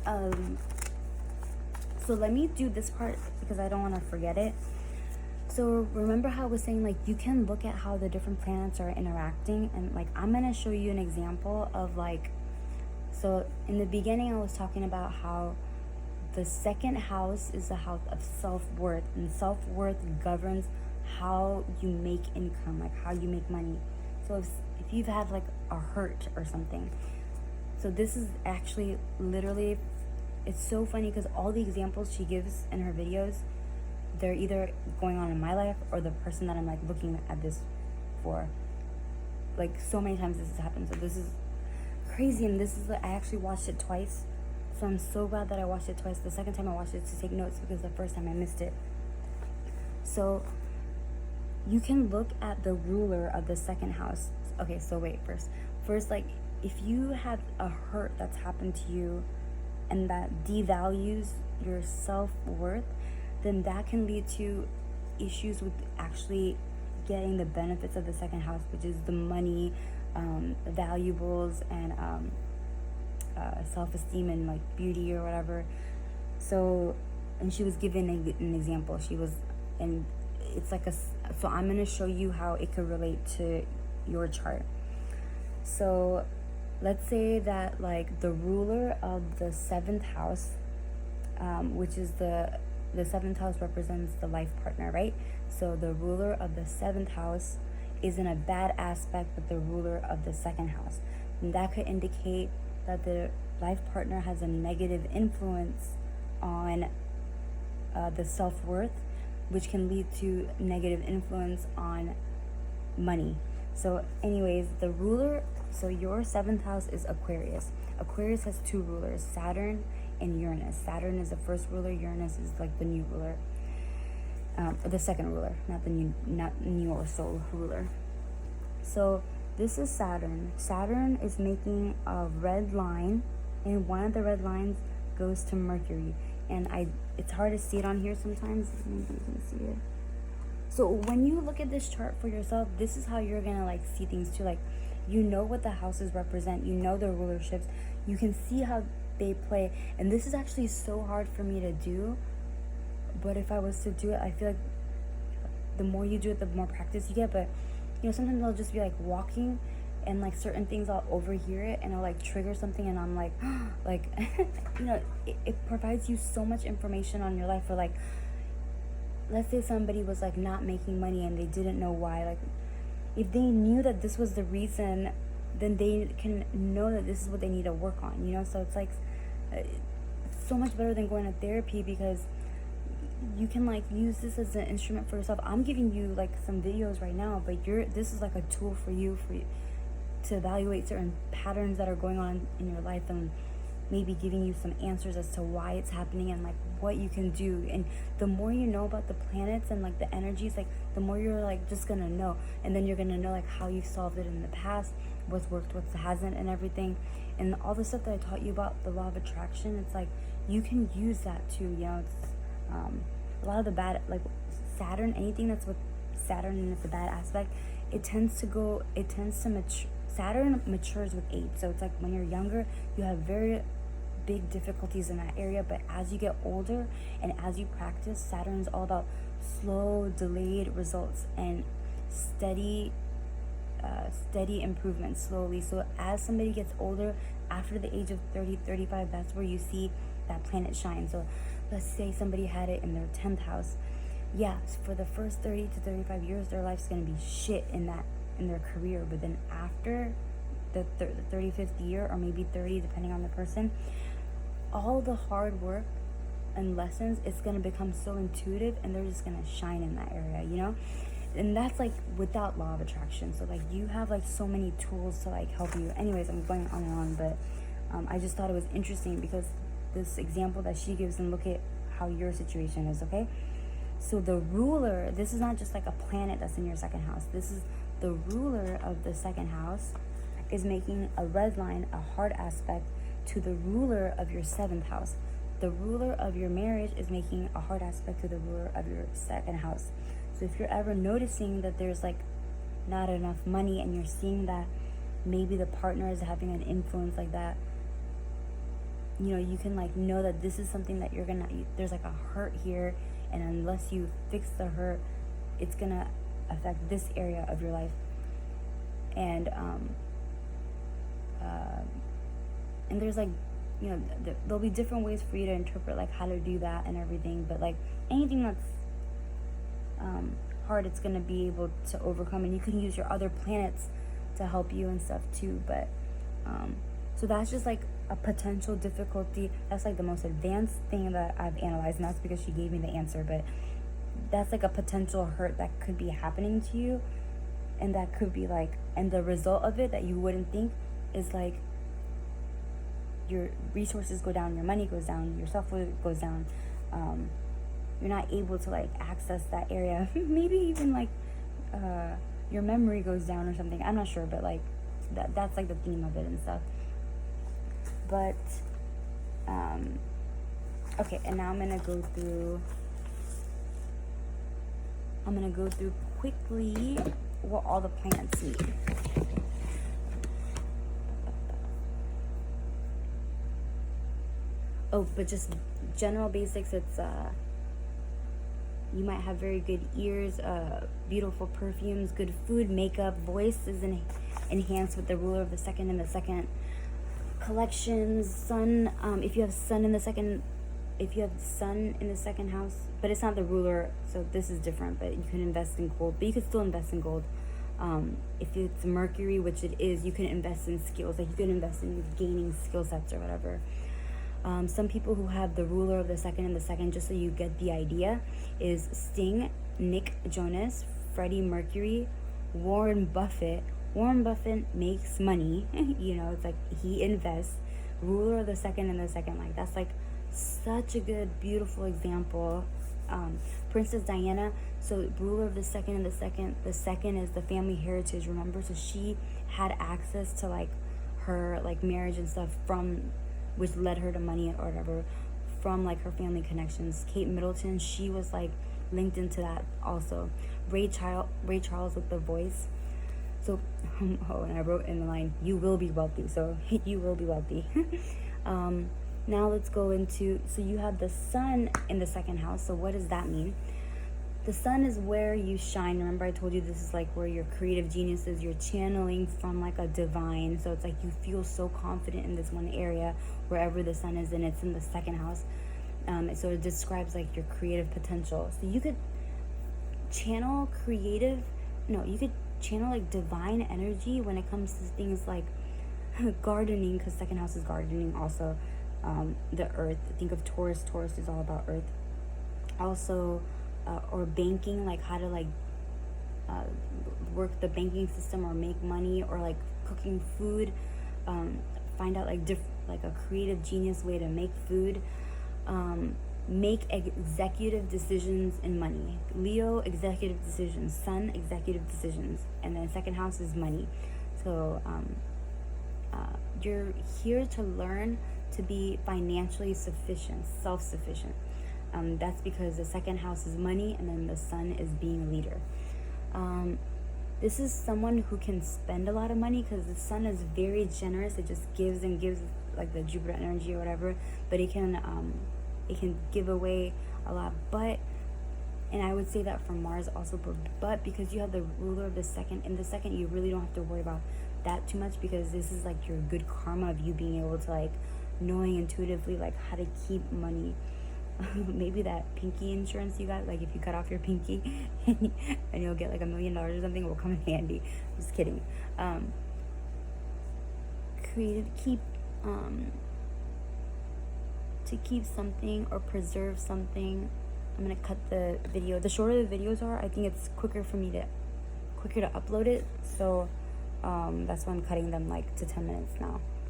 Um, so let me do this part because I don't want to forget it. So remember how I was saying, like, you can look at how the different planets are interacting, and like I'm gonna show you an example of like, so in the beginning I was talking about how the second house is the house of self-worth, and self-worth governs how you make income, like how you make money. So if you've had like a hurt or something, so this is actually literally, it's so funny because all the examples she gives in her videos, they're either going on in my life or the person that I'm like looking at this for. Like so many times this has happened. So this is crazy, and this is, I actually watched it twice. So I'm so glad that I watched it twice. The second time I watched it to take notes because the first time I missed it. So you can look at the ruler of the second house. Okay, so wait, first, like, if you have a hurt that's happened to you and that devalues your self-worth, then that can lead to issues with actually getting the benefits of the second house, which is the money, valuables, and self-esteem and like beauty or whatever. So, and she was given an example. She was, and it's like so I'm going to show you how it could relate to your chart. So let's say that like the ruler of the seventh house, which is the seventh house represents the life partner, right? So the ruler of the seventh house is in a bad aspect with the ruler of the second house, and that could indicate that the life partner has a negative influence on the self-worth, which can lead to negative influence on money. So anyways, the ruler, so your seventh house is Aquarius. Aquarius has two rulers, Saturn and Uranus. Saturn is the first ruler, Uranus is like the new ruler, the second ruler, not new or soul ruler. So this is Saturn. Saturn is making a red line, and one of the red lines goes to Mercury. And it's hard to see it on here sometimes. Maybe you can see it. So when you look at this chart for yourself, this is how you're gonna like see things too. Like, you know what the houses represent, you know their rulerships, you can see how they play. And this is actually so hard for me to do, but if I was to do it, I feel like the more you do it, the more practice you get. But you know, sometimes I'll just be like walking and like certain things I'll overhear it and I'll like trigger something, and I'm like like you know, it provides you so much information on your life. For like, let's say somebody was like not making money and they didn't know why. Like, if they knew that this was the reason, then they can know that this is what they need to work on, you know. So it's like so much better than going to therapy, because you can like use this as an instrument for yourself. I'm giving you like some videos right now, but this is like a tool for you to evaluate certain patterns that are going on in your life, and maybe giving you some answers as to why it's happening and like what you can do. And the more you know about the planets and like the energies, like the more you're like just gonna know, and then you're gonna know like how you solved it in the past, what's worked, what hasn't, and everything. And all the stuff that I taught you about the law of attraction, it's like you can use that too, you know. It's a lot of the bad, like Saturn, anything that's with Saturn and it's a bad aspect, it tends to mature. Saturn matures with age. So it's like when you're younger, you have very big difficulties in that area, but as you get older and as you practice, Saturn is all about slow, delayed results and steady improvement slowly. So as somebody gets older, after the age of 30, 35, that's where you see that planet shine. So let's say somebody had it in their 10th house. Yeah, for the first 30 to 35 years, their life's going to be shit in their career. But then after the 35th year, or maybe 30, depending on the person, all the hard work and lessons, it's going to become so intuitive, and they're just going to shine in that area, you know. And that's like without law of attraction. So like you have like so many tools to like help you. Anyways, I'm going on and on, but I just thought it was interesting because this example that she gives, and look at how your situation is. Okay, so the ruler, this is not just like a planet that's in your second house. This is the ruler of the second house is making a red line, a hard aspect to the ruler of your seventh house. The ruler of your marriage is making a hard aspect to the ruler of your second house. So if you're ever noticing that there's like not enough money, and you're seeing that maybe the partner is having an influence like that, you know, you can like know that this is something that there's like a hurt here, and unless you fix the hurt, it's gonna affect this area of your life. And and there's like, you know, there'll be different ways for you to interpret like how to do that and everything, but like anything that's hard, it's gonna be able to overcome, and you can use your other planets to help you and stuff too. But so that's just like a potential difficulty. That's like the most advanced thing that I've analyzed, and that's because she gave me the answer. But that's like a potential hurt that could be happening to you, and that could be like, and the result of it that you wouldn't think is like your resources go down, your money goes down, your self-worth goes down. You're not able to like access that area. Maybe even like your memory goes down or something. I'm not sure, but like that's like the theme of it and stuff. But okay, and now I'm gonna go through quickly what all the planets need. Oh, but just general basics. It's you might have very good ears, beautiful perfumes, good food, makeup, voice is enhanced with the ruler of the second and the second. Collections, sun, if you have sun in the second house, but it's not the ruler, so this is different, but you can invest in gold, but you can still invest in gold. If it's Mercury, which it is, you can invest in skills, like you can invest in gaining skill sets or whatever. Some people who have the ruler of the second and the second, just so you get the idea, is Sting, Nick Jonas, Freddie Mercury, Warren Buffett. Warren Buffett makes money, you know, it's like he invests. Ruler of the second and the second, like that's like such a good, beautiful example. Princess Diana, so ruler of the second and the second is the family heritage, remember? So she had access to like her like marriage and stuff from, which led her to money or whatever, from like her family connections. Kate Middleton, she was like linked into that also. Ray Charles with The Voice. So, oh, and I wrote in the line, you will be wealthy. So, you will be wealthy. Now let's go into, so you have the sun in the second house. So what does that mean? The sun is where you shine. Remember I told you this is like where your creative genius is. You're channeling from like a divine. So it's like you feel so confident in this one area, wherever the sun is, and it's in the second house. So it describes like your creative potential. So you could channel channel like divine energy when it comes to things like gardening, because second house is gardening also. The earth, think of Taurus is all about earth. Also or banking, like how to like work the banking system or make money, or like cooking food, find out like a creative genius way to make food. Make executive decisions in money. Leo, executive decisions. Sun, executive decisions. And then second house is money. So you're here to learn to be financially sufficient, self-sufficient. That's because the second house is money, and then the sun is being a leader. This is someone who can spend a lot of money, because the sun is very generous. It just gives and gives, like the Jupiter energy or whatever. But it can give away a lot. But, and I would say that for Mars also, but because you have the ruler of the second, in the second, you really don't have to worry about that too much, because this is like your good karma of you being able to like knowing intuitively like how to keep money. Maybe that pinky insurance you got, like if you cut off your pinky and you'll get like $1 million or something, will come in handy. Just kidding. To keep something or preserve something. I'm gonna cut the video. The shorter the videos are, I think it's quicker to upload it. So that's why I'm cutting them like to 10 minutes now.